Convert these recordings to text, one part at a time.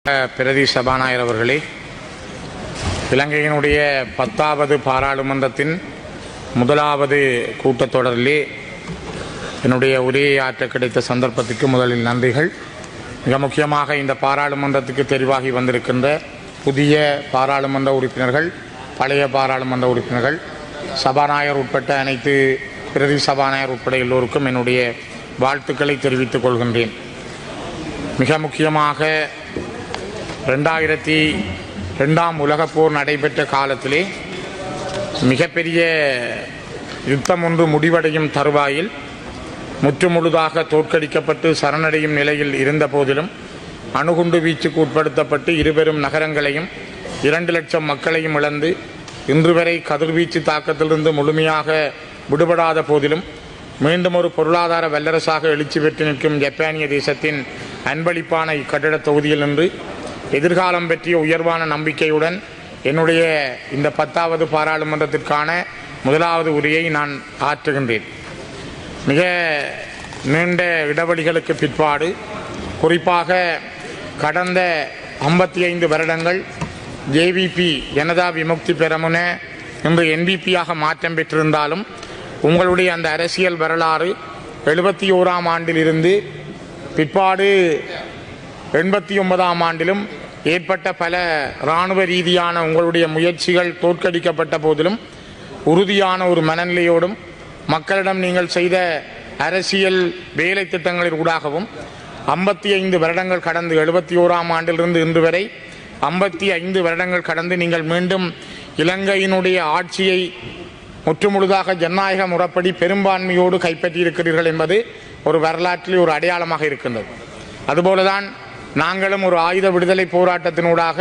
பிரதி சபாநாயகர் அவர்களே, இலங்கையினுடைய 10வது பாராளுமன்றத்தின் முதலாவது கூட்டத்தொடரிலே என்னுடைய உரையை ஆற்ற கிடைத்த சந்தர்ப்பத்துக்கு முதலில் நன்றிகள். மிக முக்கியமாக இந்த பாராளுமன்றத்துக்கு தெரிவாகி வந்திருக்கின்ற புதிய பாராளுமன்ற உறுப்பினர்கள், பழைய பாராளுமன்ற உறுப்பினர்கள், சபாநாயகர் உட்பட்ட அனைத்து பிரதி சபாநாயகர் உட்பட எல்லோருக்கும் என்னுடைய வாழ்த்துக்களை தெரிவித்துக் கொள்கின்றேன். மிக முக்கியமாக 2002ஆம் உலகப் போர் நடைபெற்ற காலத்திலே மிகப்பெரிய யுத்தம் ஒன்று முடிவடையும் தருவாயில் முற்றுமுழுதாக தோற்கடிக்கப்பட்டு சரணடையும் நிலையில் இருந்த போதிலும் அணுகுண்டு வீச்சுக்கு உட்படுத்தப்பட்டு இருபெரும் நகரங்களையும் 2 லட்சம் மக்களையும் இழந்து இன்று வரை கதிர்வீச்சு தாக்கத்திலிருந்து முழுமையாக விடுபடாத போதிலும் மீண்டும் ஒரு பொருளாதார வல்லரசாக எழுச்சி பெற்று நிற்கும் ஜப்பானிய தேசத்தின் அன்பளிப்பான இக்கட்டிட தொகுதியில் நின்று எதிர்காலம் பற்றிய உயர்வான நம்பிக்கையுடன் என்னுடைய இந்த 10வது பாராளுமன்றத்திற்கான முதலாவது உரையை நான் ஆற்றுகின்றேன். மிக நீண்ட இடைவெளிகளுக்கு பிற்பாடு, குறிப்பாக கடந்த 55 வருடங்கள் ஜேவிபி ஜனதா விமுக்தி பெரமுன இன்று என்பிபியாக மாற்றம் பெற்றிருந்தாலும் உங்களுடைய அந்த அரசியல் வரலாறு 71ஆம் ஆண்டிலிருந்து பிற்பாடு 89ஆம் ஆண்டிலும் ஏற்பட்ட பல இராணுவ ரீதியான உங்களுடைய முயற்சிகள் தோற்கடிக்கப்பட்ட போதிலும் உறுதியான ஒரு மனநிலையோடும் மக்களிடம் நீங்கள் செய்த அரசியல் வேலை திட்டங்களின் ஊடாகவும் 55 வருடங்கள் கடந்து 71ஆம் ஆண்டிலிருந்து இன்று வரை 55 வருடங்கள் கடந்து நீங்கள் மீண்டும் இலங்கையினுடைய ஆட்சியை முற்றுமுழுதாக ஜனநாயக முறைப்படி பெரும்பான்மையோடு கைப்பற்றியிருக்கிறீர்கள் என்பது ஒரு வரலாற்றில் ஒரு அடையாளமாக இருக்கின்றது. அதுபோலதான் நாங்களும் ஒரு ஆயுத விடுதலை போராட்டத்தினூடாக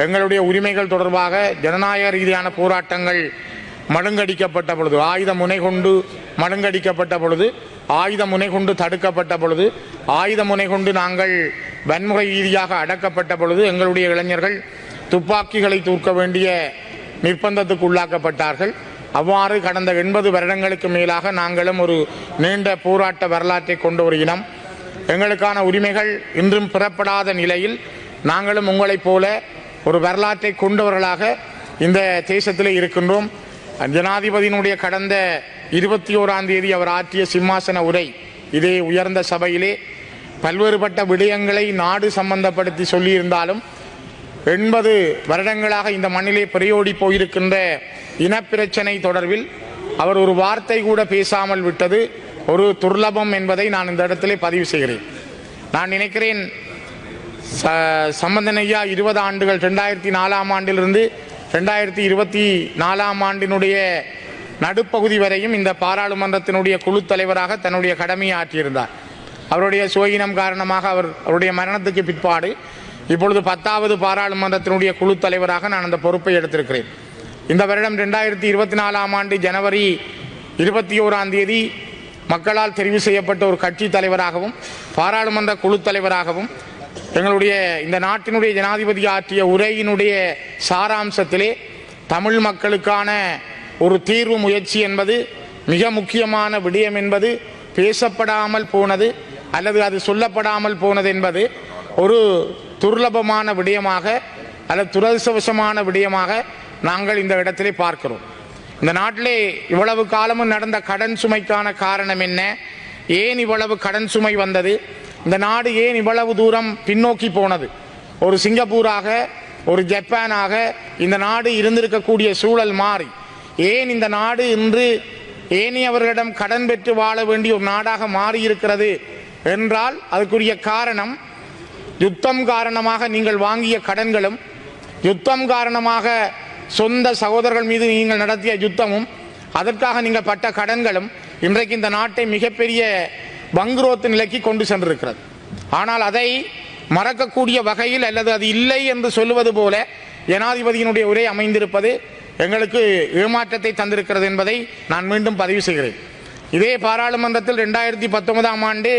எங்களுடைய உரிமைகள் தொடர்பாக ஜனநாயக ரீதியான போராட்டங்கள் மழுங்கடிக்கப்பட்ட பொழுது, ஆயுத முனை கொண்டு மழுங்கடிக்கப்பட்ட பொழுது, ஆயுத முனை கொண்டு தடுக்கப்பட்ட பொழுது, ஆயுத முனை கொண்டு நாங்கள் வன்முறை ரீதியாக அடக்கப்பட்ட பொழுது எங்களுடைய இளைஞர்கள் துப்பாக்கிகளை தூக்க வேண்டிய நிர்பந்தத்துக்கு உள்ளாக்கப்பட்டார்கள். அவ்வாறு கடந்த 80 வருடங்களுக்கு மேலாக நாங்களும் ஒரு நீண்ட போராட்ட வரலாற்றை கொண்ட ஒரு இனம். எங்களுக்கான உரிமைகள் இன்றும் பெறப்படாத நிலையில் நாங்களும் உங்களைப் போல ஒரு வரலாற்றை கொண்டவர்களாக இந்த தேசத்திலே இருக்கின்றோம். ஜனாதிபதியினுடைய கடந்த 21ஆம் தேதி அவர் ஆற்றிய சிம்மாசன உரை இதே உயர்ந்த சபையிலே பல்வேறுபட்ட விடயங்களை நாடு சம்பந்தப்படுத்தி சொல்லியிருந்தாலும் 80 வருடங்களாக இந்த மண்ணிலே பிரயோடி போயிருக்கின்ற இனப்பிரச்சனை தொடர்பில் அவர் ஒரு வார்த்தை கூட பேசாமல் விட்டது ஒரு துர்லபம் என்பதை நான் இந்த இடத்திலே பதிவு செய்கிறேன். நான் நினைக்கிறேன் சம்பந்தன் ஐயா 20 ஆண்டுகள் 2004ஆம் ஆண்டிலிருந்து 2024ஆம் ஆண்டினுடைய நடுப்பகுதி வரையும் இந்த பாராளுமன்றத்தினுடைய குழு தலைவராக தன்னுடைய கடமையை ஆற்றியிருந்தார். அவருடைய சுயநலம் காரணமாக அவருடைய மரணத்துக்கு பிற்பாடு இப்பொழுது 10வது பாராளுமன்றத்தினுடைய குழு தலைவராக நான் அந்த பொறுப்பை எடுத்திருக்கிறேன். இந்த வருடம் 2024ஆம் ஆண்டு ஜனவரி 21ஆம் தேதி மக்களால் தெரிவு செய்யப்பட்ட ஒரு கட்சி தலைவராகவும் பாராளுமன்ற குழு தலைவராகவும் எங்களுடைய இந்த நாட்டினுடைய ஜனாதிபதி ஆற்றிய உரையினுடைய சாராம்சத்திலே தமிழ் மக்களுக்கான ஒரு தீர்வு முயற்சி என்பது மிக முக்கியமான விடயம் என்பது பேசப்படாமல் போனது அல்லது அது சொல்லப்படாமல் போனது என்பது ஒரு துர்லபமான விடயமாக அல்லது துரதிர்ஷ்டவசமான விடயமாக நாங்கள் இந்த இடத்திலே பார்க்கிறோம். இந்த நாட்டிலே இவ்வளவு காலமும் நடந்த கடன் சுமைக்கான காரணம் என்ன? ஏன் இவ்வளவு கடன் சுமை வந்தது? இந்த நாடு ஏன் இவ்வளவு தூரம் பின்னோக்கி போனது? ஒரு சிங்கப்பூராக, ஒரு ஜப்பானாக இந்த நாடு இருந்திருக்கக்கூடிய சூழல் மாறி ஏன் இந்த நாடு இன்று ஏனையவர்களிடம் கடன் பெற்று வாழ வேண்டிய ஒரு நாடாக மாறியிருக்கிறது என்றால் அதற்குரிய காரணம் யுத்தம் காரணமாக நீங்கள் வாங்கிய கடன்களும், யுத்தம் காரணமாக சொந்த சகோதரர்கள் மீது நீங்கள் நடத்திய யுத்தமும், அதற்காக நீங்கள் பட்ட கடன்களும் இன்றைக்கு இந்த நாட்டை மிகப்பெரிய வங்குரோத்து நிலைக்கு கொண்டு சென்றிருக்கிறது. ஆனால் அதை மறக்கக்கூடிய வகையில் அல்லது அது இல்லை என்று சொல்லுவது போல ஜனாதிபதியினுடைய உரை அமைந்திருப்பது எங்களுக்கு ஏமாற்றத்தை தந்திருக்கிறது என்பதை நான் மீண்டும் பதிவு செய்கிறேன். இதே பாராளுமன்றத்தில் 2019ஆம் ஆண்டு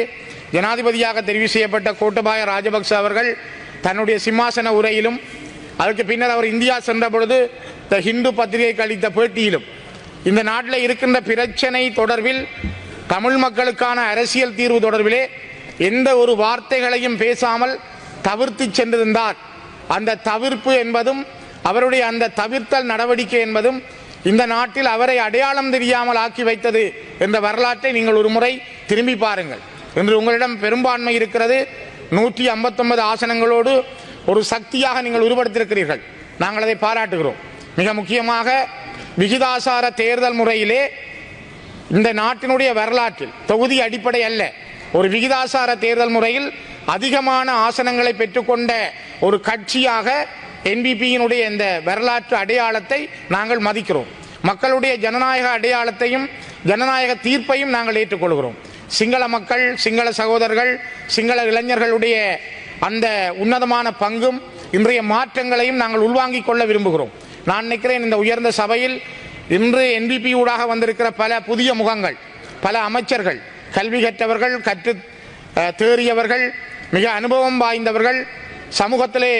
ஜனாதிபதியாக தெரிவு செய்யப்பட்ட கோட்டபாய ராஜபக்ச அவர்கள் தன்னுடைய சிம்மாசன உரையிலும் அதற்கு பின்னர் அவர் இந்தியா சென்ற பொழுது த ஹிந்து பத்திரிகைக்கு அளித்த பேட்டியிலும் இந்த நாட்டில் இருக்கின்ற பிரச்சனை தொடர்பில் தமிழ் மக்களுக்கான அரசியல் தீர்வு தொடர்பிலே எந்த ஒரு வார்த்தைகளையும் பேசாமல் தவிர்த்து சென்றிருந்தார். அந்த தவிர்ப்பு என்பதும் அவருடைய அந்த தவிர்த்தல் நடவடிக்கை என்பதும் இந்த நாட்டில் அவரை அடையாளம் தெரியாமல் ஆக்கி வைத்தது என்ற வரலாற்றை நீங்கள் ஒரு முறை திரும்பி பாருங்கள். இன்று உங்களிடம் பெரும்பான்மை இருக்கிறது. 159 ஆசனங்களோடு ஒரு சக்தியாக நீங்கள் உருவெடுத்திருக்கிறீர்கள். நாங்கள் அதை பாராட்டுகிறோம். மிக முக்கியமாக விகிதாசார தேர்தல் முறையிலே இந்த நாட்டினுடைய வரலாற்றில் தொகுதி அடிப்படை அல்ல, ஒரு விகிதாசார தேர்தல் முறையில் அதிகமான ஆசனங்களை பெற்றுக்கொண்ட ஒரு கட்சியாக என்பிபியினுடைய இந்த வரலாற்று அடையாளத்தை நாங்கள் மதிக்கிறோம். மக்களுடைய ஜனநாயக அடையாளத்தையும் ஜனநாயக தீர்ப்பையும் நாங்கள் ஏற்றுக்கொள்கிறோம். சிங்கள மக்கள், சிங்கள சகோதரர்கள், சிங்கள இளைஞர்களுடைய அந்த உன்னதமான பங்கும் இன்றைய மாற்றங்களையும் நாங்கள் உள்வாங்கிக் கொள்ள விரும்புகிறோம். நான் நினைக்கிறேன் இந்த உயர்ந்த சபையில் இன்று என்பிபி ஊடாக வந்திருக்கிற பல புதிய முகங்கள், பல அமைச்சர்கள், கல்வி கற்றவர்கள், கற்று தேறியவர்கள், மிக அனுபவம் வாய்ந்தவர்கள், சமூகத்திலே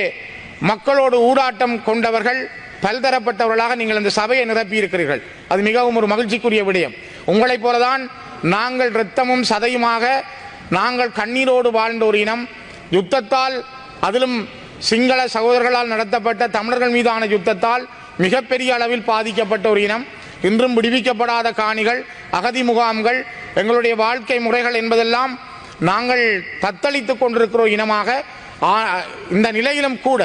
மக்களோடு ஊடாட்டம் கொண்டவர்கள், பல்தரப்பட்டவர்களாக நீங்கள் இந்த சபையை நிரப்பி இருக்கிறீர்கள். அது மிகவும் ஒரு மகிழ்ச்சிக்குரிய விடயம். உங்களைப் போலதான் நாங்கள் இரத்தமும் சதையுமாக நாங்கள் கண்ணீரோடு வாழ்ந்த ஒரு இனம். யுத்தத்தால், அதிலும் சிங்கள சகோதரர்களால் நடத்தப்பட்ட தமிழர்கள் மீதான யுத்தத்தால் மிகப்பெரிய அளவில் பாதிக்கப்பட்ட ஒரு இனம். இன்றும் விடுவிக்கப்படாத காணிகள், அகதி முகாம்கள், எங்களுடைய வாழ்க்கை முறைகள் என்பதெல்லாம் நாங்கள் தத்தளித்துக் கொண்டிருக்கிற இனமாக இந்த நிலையிலும் கூட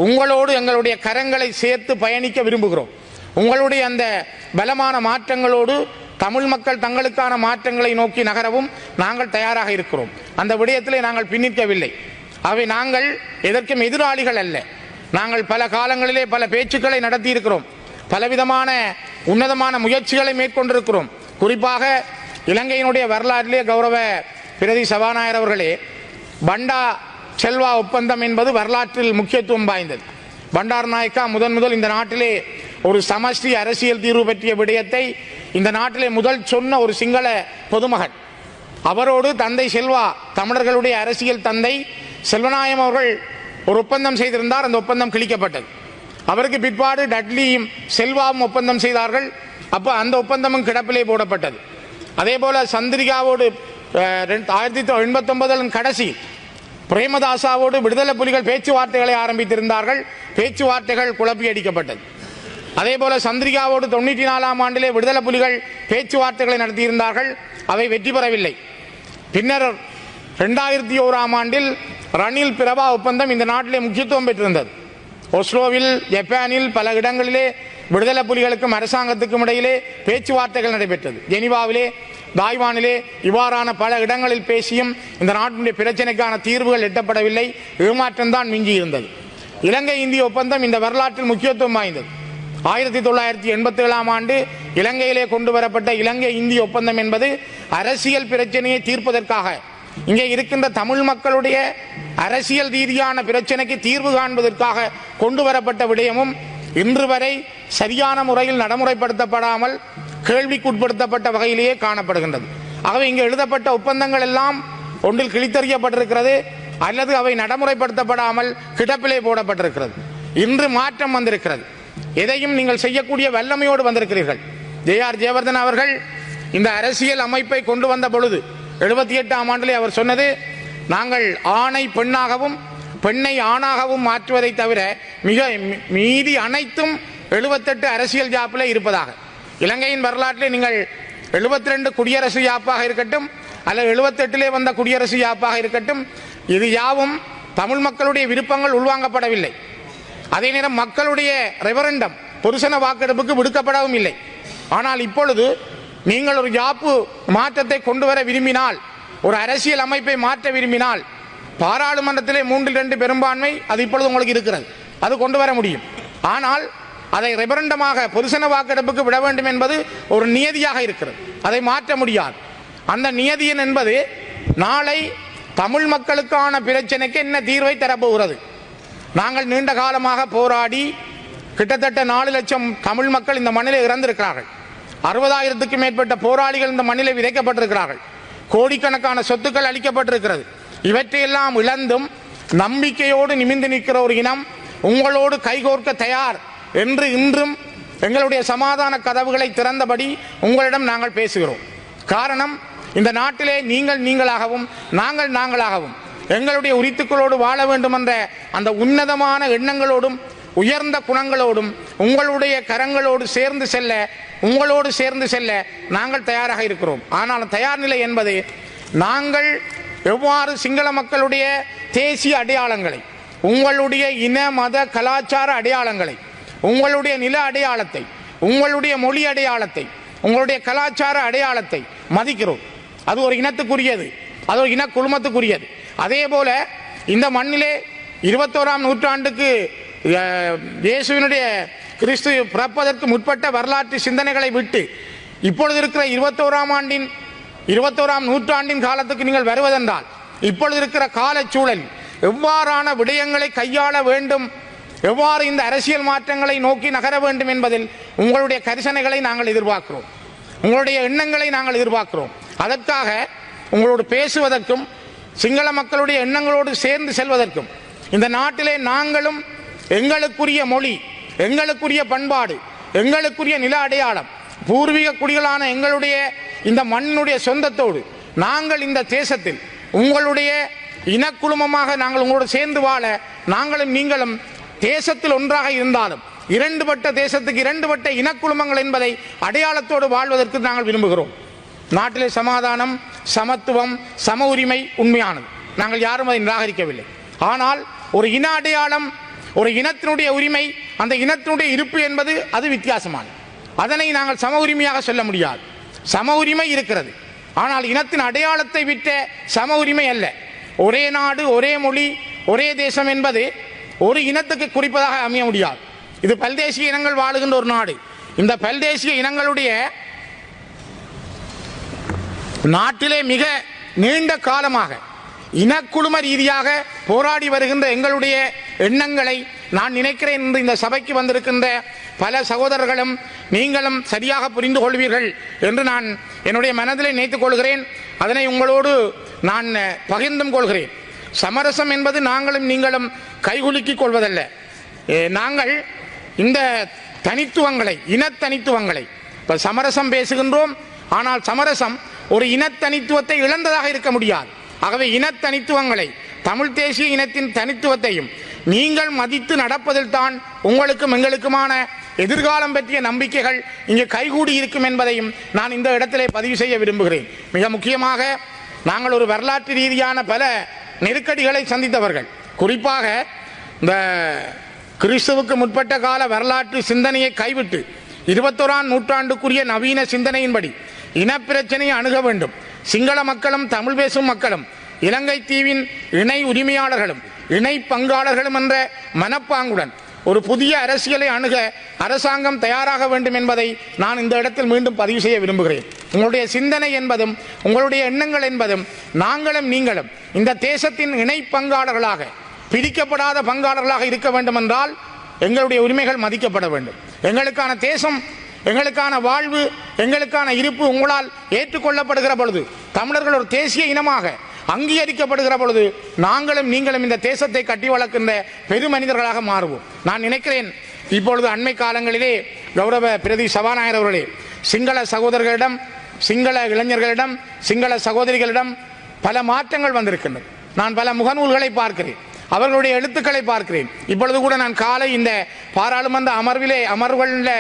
உங்களோடு எங்களுடைய கரங்களை சேர்த்து பயணிக்க விரும்புகிறோம். உங்களுடைய அந்த பலமான மாற்றங்களோடு தமிழ் மக்கள் தங்களுக்கான மாற்றங்களை நோக்கி நகரவும் நாங்கள் தயாராக இருக்கிறோம். அந்த விடயத்திலே நாங்கள் பின்னிற்கவில்லை. அவை நாங்கள் எதற்கும் எதிராளிகள் அல்ல. நாங்கள் பல காலங்களிலே பல பேச்சுக்களை நடத்தி இருக்கிறோம். பலவிதமான உன்னதமான முயற்சிகளை மேற்கொண்டிருக்கிறோம். குறிப்பாக இலங்கையினுடைய வரலாற்றிலே கௌரவ பிரதி சபாநாயகர் அவர்களே, பண்டா செல்வா ஒப்பந்தம் என்பது வரலாற்றில் முக்கியத்துவம் வாய்ந்தது. பண்டார் நாயக்கா முதல் இந்த நாட்டிலே ஒரு சமஷ்டி அரசியல் தீர்வு பற்றிய விடயத்தை இந்த நாட்டிலே முதல் சொன்ன ஒரு சிங்கள பொதுமகன். அவரோடு தந்தை செல்வா, தமிழர்களுடைய அரசியல் தந்தை செல்வநாயம் அவர்கள் ஒரு ஒப்பந்தம் செய்திருந்தார். அந்த ஒப்பந்தம் கிழிக்கப்பட்டது. அவருக்கு பிற்பாடு டட்லியும் செல்வாவும் ஒப்பந்தம் செய்தார்கள். அப்போ அந்த ஒப்பந்தமும் கிடப்பிலே போடப்பட்டது. அதே போல சந்திரிகாவோடு 1989 கடைசி பிரேமதாசாவோடு விடுதலை புலிகள் பேச்சுவார்த்தைகளை ஆரம்பித்திருந்தார்கள். பேச்சுவார்த்தைகள் குழப்பி அடிக்கப்பட்டது. அதே போல சந்திரிகாவோடு 94ஆம் ஆண்டிலே விடுதலை புலிகள் பேச்சுவார்த்தைகளை நடத்தியிருந்தார்கள். அவை வெற்றி பெறவில்லை. பின்னர் 2001ஆம் ஆண்டில் ரணில் பிரபா ஒப்பந்தம் இந்த நாட்டிலே முக்கியத்துவம் பெற்றிருந்தது. ஒஸ்லோவில், ஜப்பானில், பல இடங்களிலே விடுதலை புலிகளுக்கும் அரசாங்கத்துக்கும் இடையிலே பேச்சுவார்த்தைகள் நடைபெற்றது. ஜெனிவாவிலே, தாய்வானிலே இவ்வாறான பல இடங்களில் பேசியும் இந்த நாட்டினுடைய பிரச்சனைக்கான தீர்வுகள் எட்டப்படவில்லை. ஏமாற்றம்தான் மிஞ்சி இருந்தது. இலங்கை இந்திய ஒப்பந்தம் இந்த வரலாற்றில் முக்கியத்துவம் வாய்ந்தது. 1987ஆம் ஆண்டு இலங்கையிலே கொண்டு வரப்பட்ட இலங்கை இந்திய ஒப்பந்தம் என்பது அரசியல் பிரச்சனையை தீர்ப்பதற்காக, இங்கே இருக்கின்ற தமிழ் மக்களுடைய அரசியல் ரீதியான பிரச்சனைக்கு தீர்வு காண்பதற்காக கொண்டு வரப்பட்ட விடயமும் இன்று வரை சரியான முறையில் நடைமுறைப்படுத்தப்படாமல் கேள்விக்குட்படுத்தப்பட்ட வகையிலேயே காணப்படுகின்றது. ஆகவே இங்கே எழுதப்பட்ட ஒப்பந்தங்கள் எல்லாம் ஒன்றில் கிழித்தறியப்பட்டிருக்கிறது, அல்லது அவை நடைமுறைப்படுத்தப்படாமல் கிடப்பிலே போடப்பட்டிருக்கிறது. இன்று மாற்றம் வந்திருக்கிறது. எதையும் நீங்கள் செய்யக்கூடிய வல்லமையோடு வந்திருக்கிறீர்கள். ஜே.ஆர். ஜெயவர்தன் அவர்கள் இந்த அரசியல் அமைப்பை கொண்டு வந்த பொழுது 78ஆம் ஆண்டிலே அவர் சொன்னது, நாங்கள் ஆணை பெண்ணாகவும் பெண்ணை ஆணாகவும் மாற்றுவதை தவிர மீதி அனைத்தும் 78 அரசியல் ஜாப்பிலே இருப்பதாக. இலங்கையின் வரலாற்றிலே நீங்கள் 72 குடியரசு யாப்பாக இருக்கட்டும், அல்லது 78லே வந்த குடியரசு யாப்பாக இருக்கட்டும், இது யாவும் தமிழ் மக்களுடைய விருப்பங்கள் உள்வாங்கப்படவில்லை. அதே நேரம் மக்களுடைய ரெஃபரண்டம், பொதுசன வாக்கெடுப்புக்கு விடுக்கப்படவும் இல்லை. ஆனால் இப்பொழுது நீங்கள் ஒரு யாப்பு மாற்றத்தை கொண்டு வர விரும்பினால், ஒரு அரசியல் அமைப்பை மாற்ற விரும்பினால், பாராளுமன்றத்திலே 3/2 பெரும்பான்மை அது இப்பொழுது உங்களுக்கு இருக்கிறது, அது கொண்டு வர முடியும். ஆனால் அதை ரெஃபரண்டமாக பொதுசன வாக்கெடுப்புக்கு விட வேண்டும் என்பது ஒரு நியதியாக இருக்கிறது. அதை மாற்ற முடியாது. அந்த நியதியன் என்பது நாளை தமிழ் மக்களுக்கான பிரச்சனைக்கு என்ன தீர்வை தரப்போகிறது. நாங்கள் நீண்ட காலமாக போராடி கிட்டத்தட்ட 4 லட்சம் தமிழ் மக்கள் இந்த மண்ணிலே இறந்திருக்கிறார்கள். 60,000க்கும் மேற்பட்ட போராளிகள் இந்த மண்ணிலே விதைக்கப்பட்டிருக்கிறார்கள். கோடிக்கணக்கான சொத்துக்கள் அளிக்கப்பட்டிருக்கிறது. இவற்றையெல்லாம் இழந்தும் நம்பிக்கையோடு நிமிர்ந்து நிற்கிற ஒரு இனம் உங்களோடு கைகோர்க்க தயார் என்று இன்றும் எங்களுடைய சமாதான கதவுகளை திறந்தபடி உங்களிடம் நாங்கள் பேசுகிறோம். காரணம், இந்த நாட்டிலே நீங்கள் நீங்களாகவும் நாங்கள் நாங்களாகவும் எங்களுடைய உரித்துக்களோடு வாழ வேண்டும் என்ற அந்த உன்னதமான எண்ணங்களோடும் உயர்ந்த குணங்களோடும் உங்களுடைய கரங்களோடு சேர்ந்து செல்ல, உங்களோடு சேர்ந்து செல்ல நாங்கள் தயாராக இருக்கிறோம். ஆனால் தயார் நிலை என்பது நாங்கள் எவ்வாறு சிங்கள மக்களுடைய தேசிய அடையாளங்களை, உங்களுடைய இன மத கலாச்சார அடையாளங்களை, உங்களுடைய நில அடையாளத்தை, உங்களுடைய மொழி அடையாளத்தை, உங்களுடைய கலாச்சார அடையாளத்தை மதிக்கிறோம். அது ஒரு இனத்துக்குரியது, அது ஒரு இன குழுமத்துக்குரியது. அதே போல இந்த மண்ணிலே 21ஆம் நூற்றாண்டுக்கு இயேசுவினுடைய கிறிஸ்து பிறப்பதற்கு முற்பட்ட வரலாற்று சிந்தனைகளை விட்டு இப்பொழுது இருக்கிற 21ஆம் நூற்றாண்டின் காலத்துக்கு நீங்கள் வருவதென்றால் இப்பொழுது இருக்கிற கால சூழல் எவ்வாறான விடயங்களை கையாள வேண்டும், எவ்வாறு இந்த அரசியல் மாற்றங்களை நோக்கி நகர வேண்டும் என்பதில் உங்களுடைய கரிசனைகளை நாங்கள் எதிர்பார்க்கிறோம், உங்களுடைய எண்ணங்களை நாங்கள் எதிர்பார்க்கிறோம். அதற்காக உங்களோடு பேசுவதற்கும் சிங்கள மக்களுடைய எண்ணங்களோடு சேர்ந்து செல்வதற்கும் இந்த நாட்டிலே நாங்களும் எங்களுக்குரிய மொழி, எங்களுக்குரிய பண்பாடு, எங்களுக்குரிய நில அடையாளம், பூர்வீக குடிகளான எங்களுடைய இந்த மண்ணினுடைய சொந்தத்தோடு நாங்கள் இந்த தேசத்தில் உங்களுடைய இனக்குழுமமாக நாங்கள் உங்களோடு சேர்ந்து வாழ நாங்களும் நீங்களும் தேசத்தில் ஒன்றாக இருந்தாலும் இரண்டுபட்ட தேசத்துக்கு இரண்டுபட்ட இனக்குழுமங்கள் என்பதை அடையாளத்தோடு வாழ்வதற்கு நாங்கள் விரும்புகிறோம். நாட்டிலே சமாதானம், சமத்துவம், சம உரிமை உண்மையானது. நாங்கள் யாரும் அதை நிராகரிக்கவில்லை. ஆனால் ஒரு இன அடையாளம், ஒரு இனத்தினுடைய உரிமை, அந்த இனத்தினுடைய இருப்பு என்பது அது வித்தியாசமானது. அதனை நாங்கள் சம உரிமையாக சொல்ல முடியாது. சம உரிமை இருக்கிறது, ஆனால் இனத்தின் அடையாளத்தை விட்ட சம உரிமை அல்ல. ஒரே நாடு, ஒரே மொழி, ஒரே தேசம் என்பது ஒரு இனத்துக்கு குறிப்பதாக அமைய முடியாது. இது பல்தேசிய இனங்கள் வாழுகின்ற ஒரு நாடு. இந்த பல்தேசிய இனங்களுடைய நாட்டிலே மிக நீண்ட காலமாக இனக்குழும ரீதியாக போராடி வருகின்ற எங்களுடைய எண்ணங்களை நான் நினைக்கிறேன் என்று இந்த சபைக்கு வந்திருக்கின்ற பல சகோதரர்களும் நீங்களும் சரியாக புரிந்து கொள்வீர்கள் என்று நான் என்னுடைய மனதிலே நினைத்துக் கொள்கிறேன். அதனை உங்களோடு நான் பகிர்ந்தும் கொள்கிறேன். சமரசம் என்பது நாங்களும் நீங்களும் கைகுலுக்கிக் கொள்வதல்ல. நாங்கள் இந்த தனித்துவங்களை, இனத்தனித்துவங்களை, இப்போ சமரசம் பேசுகின்றோம், ஆனால் சமரசம் ஒரு இனத்தனித்துவத்தை இழந்ததாக இருக்க முடியாது. ஆகவே இனத்தனித்துவங்களை, தமிழ் தேசிய இனத்தின் தனித்துவத்தையும் நீங்கள் மதித்து நடப்பதில் தான் உங்களுக்கும் எங்களுக்குமான எதிர்காலம் பற்றிய நம்பிக்கைகள் இங்கே கைகூடி இருக்கும் என்பதையும் நான் இந்த இடத்திலே பதிவு செய்ய விரும்புகிறேன். மிக முக்கியமாக நாங்கள் ஒரு வரலாற்று ரீதியான பல நெருக்கடிகளை சந்தித்தவர்கள். குறிப்பாக இந்த கிறிஸ்துவுக்கு முற்பட்ட கால வரலாற்று சிந்தனையை கைவிட்டு 21ஆம் நூற்றாண்டுக்குரிய நவீன சிந்தனையின்படி இனப்பிரச்சனையை அணுக வேண்டும். சிங்கள மக்களும் தமிழ் பேசும் மக்களும் இலங்கை தீவின் இணை உரிமையாளர்களும் இணை பங்காளர்களும் என்ற மனப்பாங்குடன் ஒரு புதிய அரசியலை அணுக அரசாங்கம் தயாராக வேண்டும் என்பதை நான் இந்த இடத்தில் மீண்டும் பதிவு செய்ய விரும்புகிறேன். உங்களுடைய சிந்தனை என்பதும் உங்களுடைய எண்ணங்கள் என்பதும் நாங்களும் நீங்களும் இந்த தேசத்தின் இணை பங்காளர்களாக, பிரிக்கப்படாத பங்காளர்களாக இருக்க வேண்டும் என்றால் எங்களுடைய உரிமைகள் மதிக்கப்பட வேண்டும். எங்களுக்கான தேசம், எங்களுக்கான வாழ்வு, எங்களுக்கான இருப்பு உங்களால் ஏற்றுக்கொள்ளப்படுகிற பொழுது, தமிழர்கள் ஒரு தேசிய இனமாக அங்கீகரிக்கப்படுகிற பொழுது நாங்களும் நீங்களும் இந்த தேசத்தை கட்டி வளர்க்கின்ற பெருமனிதர்களாக மாறுவோம். நான் நினைக்கிறேன் இப்பொழுது அண்மை காலங்களிலே கௌரவ பிரதி சபாநாயகர் அவர்களே, சிங்கள சகோதரர்களிடம், சிங்கள இளைஞர்களிடம், சிங்கள சகோதரிகளிடம் பல மாற்றங்கள் வந்திருக்கின்றன. நான் பல முகநூல்களை பார்க்கிறேன், அவர்களுடைய எழுத்துக்களை பார்க்கிறேன். இப்பொழுது கூட நான் காலை இந்த பாராளுமன்ற அமர்வுகளில்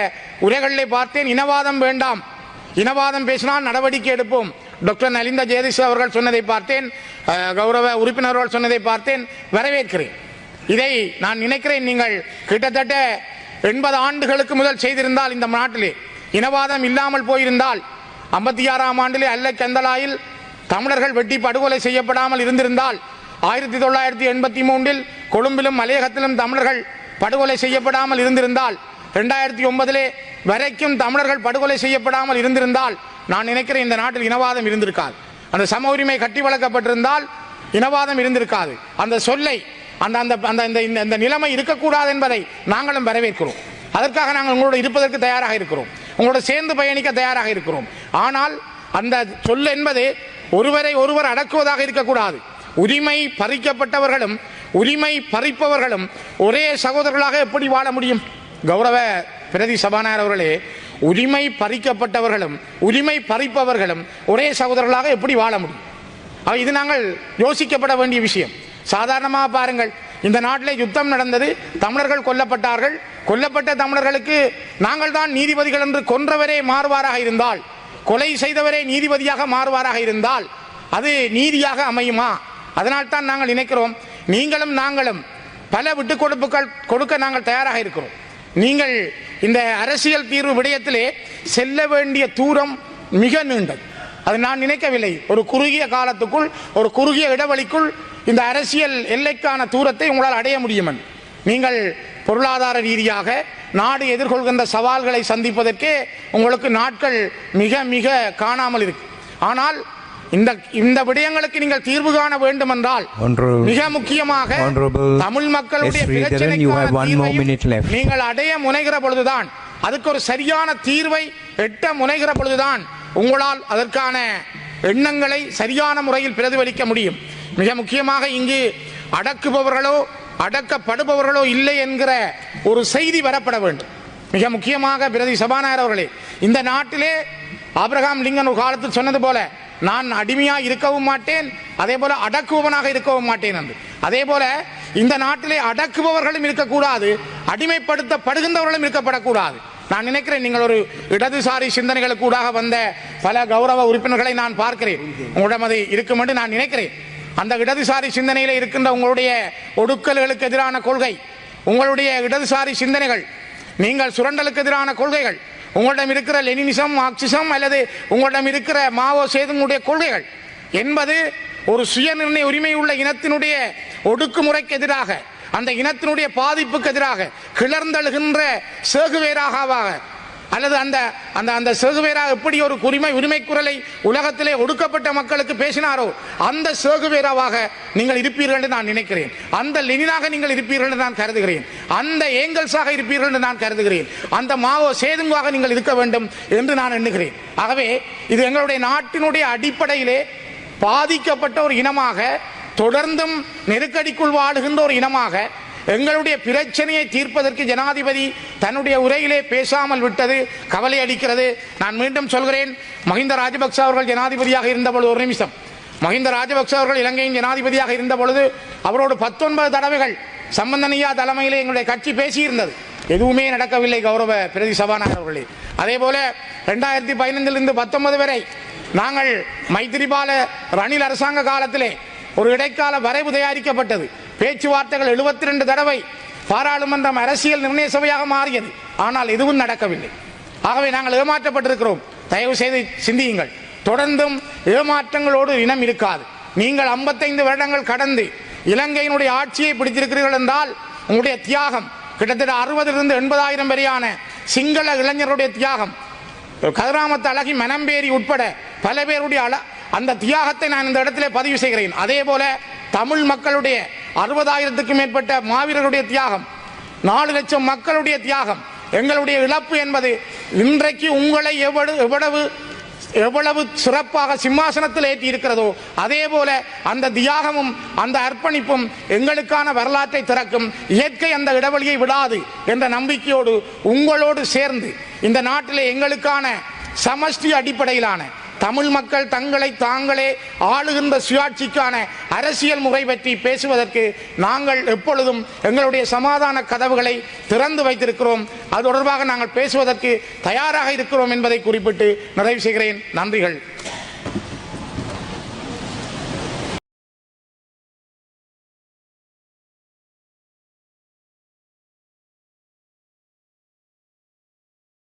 உரைகளிலே பார்த்தேன். இனவாதம் வேண்டாம், இனவாதம் பேசினால் நடவடிக்கை எடுப்போம். டாக்டர் நலிந்த ஜெயதிஷ் அவர்கள் சொன்னதை பார்த்தேன், கௌரவ உறுப்பினர்கள் சொன்னதை பார்த்தேன், வரவேற்கிறேன். இதை நான் நினைக்கிறேன், நீங்கள் கிட்டத்தட்ட 80 ஆண்டுகளுக்கு முதல் செய்திருந்தால், இந்த நாட்டிலே இனவாதம் இல்லாமல் போயிருந்தால், 56ஆம் ஆண்டிலே அல்ல கந்தலாயில் தமிழர்கள் வெட்டி படுகொலை செய்யப்படாமல் இருந்திருந்தால், 1983 கொழும்பிலும் மலையகத்திலும் தமிழர்கள் படுகொலை செய்யப்படாமல் இருந்திருந்தால், 2009 வரைக்கும் தமிழர்கள் படுகொலை செய்யப்படாமல் இருந்திருந்தால், நான் நினைக்கிறேன் இந்த நாட்டில் இனவாதம் இருந்திருக்காது. அந்த சம உரிமை கட்டி வளர்க்கப்பட்டிருந்தால் இனவாதம் இருந்திருக்காது. அந்த சொல்லை, அந்த நிலைமை இருக்கக்கூடாது என்பதை நாங்களும் வரவேற்கிறோம். அதற்காக நாங்கள் உங்களோடு இருப்பதற்கு தயாராக இருக்கிறோம், உங்களோட சேர்ந்து பயணிக்க தயாராக இருக்கிறோம். ஆனால் அந்த சொல் என்பது ஒருவரை ஒருவர் அடக்குவதாக இருக்கக்கூடாது. உரிமை பறிக்கப்பட்டவர்களும் உரிமை பறிப்பவர்களும் ஒரே சகோதரர்களாக எப்படி வாழ முடியும்? கௌரவ பிரதி சபாநாயகர் அவர்களே, உரிமை பறிக்கப்பட்டவர்களும் உரிமை பறிப்பவர்களும் ஒரே சகோதரர்களாக எப்படி வாழ முடியும்? இது நாங்கள் யோசிக்கப்பட வேண்டிய விஷயம். சாதாரணமாக பாருங்கள், இந்த நாட்டிலே யுத்தம் நடந்தது, தமிழர்கள் கொல்லப்பட்டார்கள். கொல்லப்பட்ட தமிழர்களுக்கு நாங்கள் தான் நீதிபதிகள் என்று கொன்றவரே மாறுவாராக இருந்தால், கொலை செய்தவரே நீதிபதியாக மாறுவாராக இருந்தால் அது நீதியாக அமையுமா? அதனால் தான் நாங்கள் நினைக்கிறோம், நீங்களும் நாங்களும் பல விட்டுக் கொடுப்புகள் கொடுக்க நாங்கள் தயாராக இருக்கிறோம். நீங்கள் இந்த அரசியல் தீர்வு விடயத்திலே செல்ல வேண்டிய தூரம் மிக நீண்டது. அது நான் நினைக்கவில்லை. ஒரு குறுகிய காலத்துக்குள், ஒரு குறுகிய இடைவெளிக்குள் இந்த அரசியல் எல்லைக்கான தூரத்தை உங்களால் அடைய முடியும். நீங்கள் பொருளாதார ரீதியாக நாடு எதிர்கொள்கின்ற சவால்களை சந்திப்பதற்கே உங்களுக்கு நாட்கள் மிக மிக காணாமல் இருக்கு. ஆனால் இந்த விடயங்களுக்கு நீங்கள் தீர்வு காண வேண்டும் என்றால் மிக முக்கியமாக தமிழ் மக்களுடைய நீங்கள் அடைய முனைகிற பொழுதுதான், அதுக்கு ஒரு சரியான தீர்வை எட்ட முனைகிற பொழுதுதான் உங்களால் அதற்கான எண்ணங்களை சரியான முறையில் பிரதிபலிக்க முடியும். மிக முக்கியமாக இங்கு அடக்குபவர்களோ அடக்கப்படுபவர்களோ இல்லை என்கிற ஒரு செய்தி வரப்பட வேண்டும். மிக முக்கியமாக பிரதி சபாநாயகர் அவர்களே, இந்த நாட்டிலே ஆபிரகாம் லிங்கன் ஒரு காலத்தில் சொன்னது போல, நான் அடிமையாக இருக்கவும் மாட்டேன், அதே போல அடக்குபவனாக இருக்கவும் மாட்டேன் என்று. அதே போல இந்த நாட்டிலே அடக்குபவர்களும் இருக்கக்கூடாது, அடிமைப்படுத்தப்படுகின்றவர்களும் இருக்கப்படக்கூடாது. நான் நினைக்கிறேன், நீங்கள் ஒரு இடதுசாரி சிந்தனைகளுக்கூடாக வந்த பல கௌரவ உறுப்பினர்களை நான் பார்க்கிறேன். உங்களிடம் அது இருக்கும் என்று நான் நினைக்கிறேன். அந்த இடதுசாரி சிந்தனையில் இருக்கின்ற உங்களுடைய ஒடுக்கல்களுக்கு எதிரான கொள்கை, உங்களுடைய இடதுசாரி சிந்தனைகள், நீங்கள் சுரண்டலுக்கு எதிரான கொள்கைகள், உங்களிடம் இருக்கிற லெனினிசம், மார்க்சிசம் அல்லது உங்களிடம் இருக்கிற மாவோ சேதுங்களுடைய கொள்கைகள் என்பது ஒரு சுயநிர்ணய உரிமை உள்ள இனத்தினுடைய ஒடுக்குமுறைக்கு எதிராக, அந்த இனத்தினுடைய பாதிப்புக்கு எதிராக கிளர்ந்தெழுகின்ற சேகுவேராக அல்லது அந்த அந்த அந்த சேகுவேராக எப்படி ஒரு உரிமை குரலை உலகத்திலே ஒடுக்கப்பட்ட மக்களுக்கு பேசினாரோ அந்த சேகுவேராவாக நீங்கள் இருப்பீர்கள் என்று நான் நினைக்கிறேன். அந்த லெனினாக நீங்கள் இருப்பீர்கள் என்று நான் கருதுகிறேன். அந்த ஏங்கல்ஸாக இருப்பீர்கள் என்று நான் கருதுகிறேன். அந்த மாவோ சேதுங்காக நீங்கள் இருக்க வேண்டும் என்று நான் எண்ணுகிறேன். ஆகவே இது எங்களுடைய நாட்டினுடைய அடிப்படையிலே பாதிக்கப்பட்ட ஒரு இனமாக, தொடர்ந்தும் நெருக்கடிக்குள் வாழுகின்ற ஒரு இனமாக, எங்களுடைய பிரச்சனையை தீர்ப்பதற்கு ஜனாதிபதி தன்னுடைய உரையிலே பேசாமல் விட்டது கவலை அளிக்கிறது. நான் மீண்டும் சொல்கிறேன், மஹிந்த ராஜபக்ச அவர்கள் ஜனாதிபதியாக இருந்த பொழுது, ஒரு நிமிஷம், மஹிந்த ராஜபக்ச அவர்கள் இலங்கையின் ஜனாதிபதியாக இருந்த பொழுது அவரோடு 19 தடவைகள் சம்பந்தனியா தலைமையிலே எங்களுடைய கட்சி பேசியிருந்தது. எதுவுமே நடக்கவில்லை கௌரவ பிரதி சபாநாயகர் அவர்களே. அதே போல 2015 19 வரை நாங்கள் மைத்திரிபால ரணில் அரசாங்க காலத்திலே ஒரு இடைக்கால வரைவு தயாரிக்கப்பட்டது. பேச்சுவார்த்தைகள் 72 தடவை பாராளுமன்றம் அரசியல் நிர்ணய சபையாக மாறியது. ஆனால் எதுவும் நடக்கவில்லை. ஆகவே நாங்கள் ஏமாற்றப்பட்டிருக்கிறோம். தயவு செய்து சிந்தியுங்கள். தொடர்ந்தும் ஏமாற்றங்களோடு இனம் இருக்காது. நீங்கள் 55 வருடங்கள் கடந்து இலங்கையினுடைய ஆட்சியை பிடித்திருக்கிறீர்கள் என்றால் உங்களுடைய தியாகம், கிட்டத்தட்ட 60,000 to 80,000 வரையான சிங்கள இளைஞருடைய தியாகம், கதிராமத்து அழகி, மனம்பேரி உட்பட பல பேருடைய அந்த தியாகத்தை நான் இந்த இடத்திலே பதிவு செய்கிறேன். அதே போல தமிழ் மக்களுடைய 60,000க்கும் மேற்பட்ட மாவீரருடைய தியாகம், 4 லட்சம் மக்களுடைய தியாகம், எங்களுடைய இழப்பு என்பது இன்றைக்கு உங்களை எவ்வளவு சிறப்பாக சிம்மாசனத்தில் ஏற்றி இருக்கிறதோ அதே போல அந்த தியாகமும் அந்த அர்ப்பணிப்பும் எங்களுக்கான வரலாற்றை திறக்கும். இயற்கை அந்த இடைவெளியை விடாது என்ற நம்பிக்கையோடு உங்களோடு சேர்ந்து இந்த நாட்டிலே எங்களுக்கான சமஷ்டி அடிப்படையிலான தமிழ் மக்கள் தங்களை தாங்களே ஆளுகின்ற சுயாட்சிக்கான அரசியல் முறை பற்றி பேசுவதற்கு நாங்கள் எப்பொழுதும் எங்களுடைய சமாதான கதவுகளை திறந்து வைத்திருக்கிறோம். அது தொடர்பாக நாங்கள் பேசுவதற்கு தயாராக இருக்கிறோம் என்பதை குறிப்பிட்டு நிறைவு செய்கிறேன். நன்றிகள்.